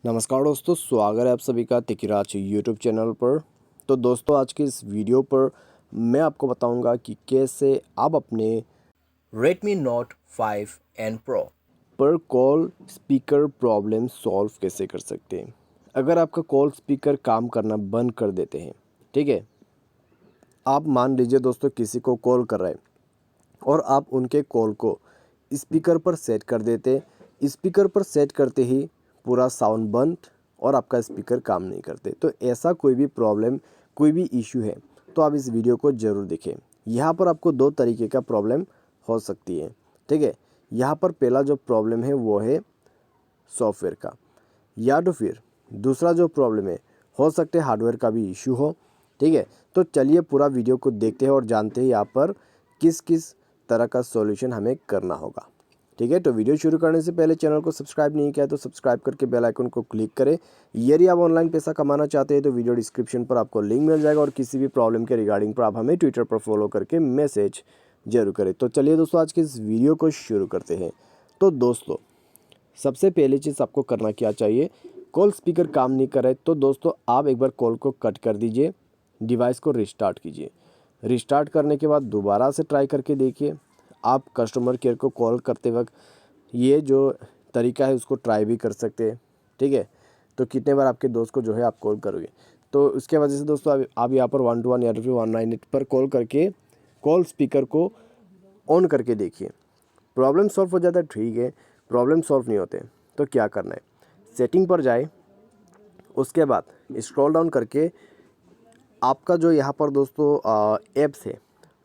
नमस्कार दोस्तों, स्वागत है आप सभी का तिकिराज यूट्यूब चैनल पर। तो दोस्तों, आज के इस वीडियो पर मैं आपको बताऊंगा कि कैसे आप अपने Redmi Note 5 and Pro पर कॉल स्पीकर प्रॉब्लम सॉल्व कैसे कर सकते हैं। अगर आपका कॉल स्पीकर काम करना बंद कर देते हैं, ठीक है, आप मान लीजिए दोस्तों किसी को कॉल कर रहे हैं और आप उनके कॉल को स्पीकर पर सेट कर देते, स्पीकर पर सेट करते ही पूरा साउंड बंद और आपका स्पीकर काम नहीं करते। तो ऐसा कोई भी प्रॉब्लम, कोई भी इशू है तो आप इस वीडियो को ज़रूर देखें। यहाँ पर आपको दो तरीके का प्रॉब्लम हो सकती है, ठीक है। यहाँ पर पहला जो प्रॉब्लम है वो है सॉफ्टवेयर का, या तो फिर दूसरा जो प्रॉब्लम है हो सकता है हार्डवेयर का भी इशू हो, ठीक है। तो चलिए पूरा वीडियो को देखते हैं और जानते हैं यहाँ पर किस किस तरह का सॉल्यूशन हमें करना होगा, ठीक है। तो वीडियो शुरू करने से पहले चैनल को सब्सक्राइब नहीं किया तो सब्सक्राइब करके बेल आइकन को क्लिक करें। यदि आप ऑनलाइन पैसा कमाना चाहते हैं तो वीडियो डिस्क्रिप्शन पर आपको लिंक मिल जाएगा और किसी भी प्रॉब्लम के रिगार्डिंग पर आप हमें ट्विटर पर फॉलो करके मैसेज जरूर करें। तो चलिए दोस्तों, आज के इस वीडियो को शुरू करते हैं। तो दोस्तों, सबसे पहली चीज़ आपको करना क्या चाहिए, कॉल स्पीकर काम नहीं कर रहे तो दोस्तों आप एक बार कॉल को कट कर दीजिए, डिवाइस को रिस्टार्ट कीजिए। रिस्टार्ट करने के बाद दोबारा से ट्राई करके देखिए। आप कस्टमर केयर को कॉल करते वक्त ये जो तरीका है उसको ट्राई भी कर सकते हैं, ठीक है। तो कितने बार आपके दोस्त को जो है आप कॉल करोगे, तो उसके वजह से दोस्तों आप यहाँ पर 121 या फिर 198 पर कॉल करके कॉल स्पीकर को ऑन करके देखिए। प्रॉब्लम सॉल्व हो जाता है, ठीक है। प्रॉब्लम सॉल्व नहीं होते तो क्या करना है, सेटिंग पर जाए, उसके बाद स्क्रॉल डाउन करके आपका जो यहाँ पर दोस्तों ऐप्स है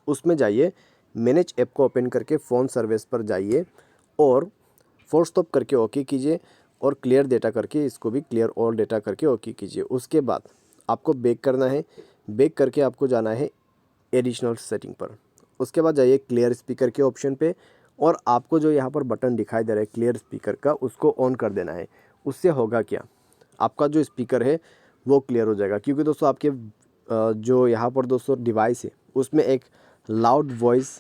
उसमें जाइए, मैनेज ऐप को ओपन करके फ़ोन सर्विस पर जाइए और फोर्स स्टॉप करके ओके कीजिए और क्लियर डेटा करके इसको भी क्लियर ऑल डेटा करके ओके कीजिए। उसके बाद आपको बैक करना है, बैक करके आपको जाना है एडिशनल सेटिंग पर। उसके बाद जाइए क्लियर स्पीकर के ऑप्शन पे और आपको जो यहाँ पर बटन दिखाई दे रहा है क्लियर स्पीकर का, उसको ऑन कर देना है। उससे होगा क्या, आपका जो स्पीकर है वो क्लियर हो जाएगा, क्योंकि दोस्तों आपके जो यहाँ पर दोस्तों डिवाइस है उसमें एक लाउड वॉइस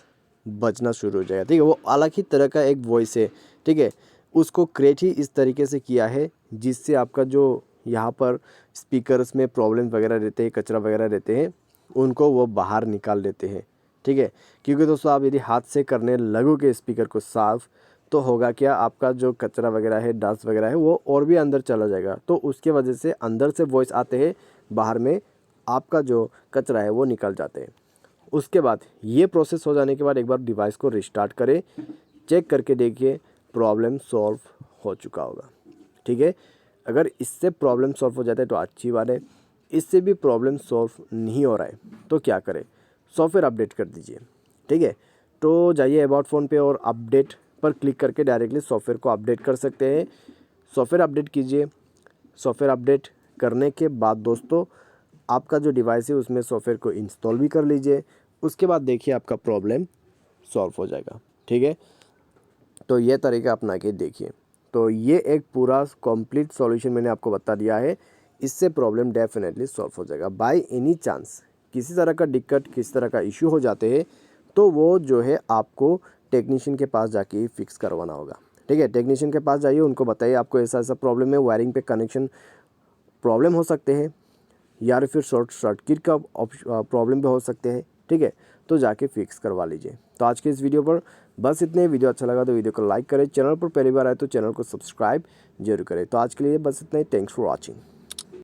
बजना शुरू हो जाएगा, ठीक है। वो अलग ही तरह का एक वॉइस है, ठीक है। उसको क्रिएट ही इस तरीके से किया है जिससे आपका जो यहाँ पर स्पीकर्स में प्रॉब्लम वगैरह रहते हैं, कचरा वगैरह रहते हैं, उनको वो बाहर निकाल देते हैं, ठीक है। क्योंकि दोस्तों आप यदि हाथ से करने लगोगे स्पीकर को साफ़ तो होगा क्या, आपका जो कचरा वगैरह है, डस्ट वगैरह है, वो और भी अंदर चला जाएगा। तो उसके वजह से अंदर से वॉइस आते हैं, बाहर में आपका जो कचरा है वो निकल जाते हैं। उसके बाद ये प्रोसेस हो जाने के बाद एक बार डिवाइस को रिस्टार्ट करें, चेक करके देखिए प्रॉब्लम सॉल्व हो चुका होगा, ठीक है। अगर इससे प्रॉब्लम सॉल्व हो जाता है तो अच्छी बात है, इससे भी प्रॉब्लम सॉल्व नहीं हो रहा है तो क्या करें, सॉफ्टवेयर अपडेट कर दीजिए, ठीक है। तो जाइए अबाउट फ़ोन पे और अपडेट पर क्लिक करके डायरेक्टली सॉफ्टवेयर को अपडेट कर सकते हैं। सॉफ्टवेयर अपडेट कीजिए। सॉफ्टवेयर अपडेट करने के बाद दोस्तों आपका जो डिवाइस है उसमें सॉफ्टवेयर को इंस्टॉल भी कर लीजिए। उसके बाद देखिए आपका प्रॉब्लम सॉल्व हो जाएगा, ठीक है। तो ये तरीका अपना के देखिए। तो ये एक पूरा कंप्लीट सॉल्यूशन मैंने आपको बता दिया है, इससे प्रॉब्लम डेफिनेटली सॉल्व हो जाएगा। बाय एनी चांस किसी तरह का दिक्कत, किसी तरह का इशू हो जाते हैं तो वो जो है आपको टेक्नीशियन के पास जाके ही फिक्स करवाना होगा, ठीक है। टेक्नीशियन के पास जाइए, उनको बताइए आपको ऐसा ऐसा प्रॉब्लम है, वायरिंग पे कनेक्शन प्रॉब्लम हो सकते हैं या फिर शॉर्ट सर्किट का प्रॉब्लम भी हो सकते हैं, ठीक है। तो जाके फिक्स करवा लीजिए। तो आज के इस वीडियो पर बस इतने। वीडियो अच्छा लगा तो वीडियो को लाइक करें, चैनल पर पहली बार आए तो चैनल को सब्सक्राइब जरूर करें। तो आज के लिए बस इतना ही। Thanks for watching.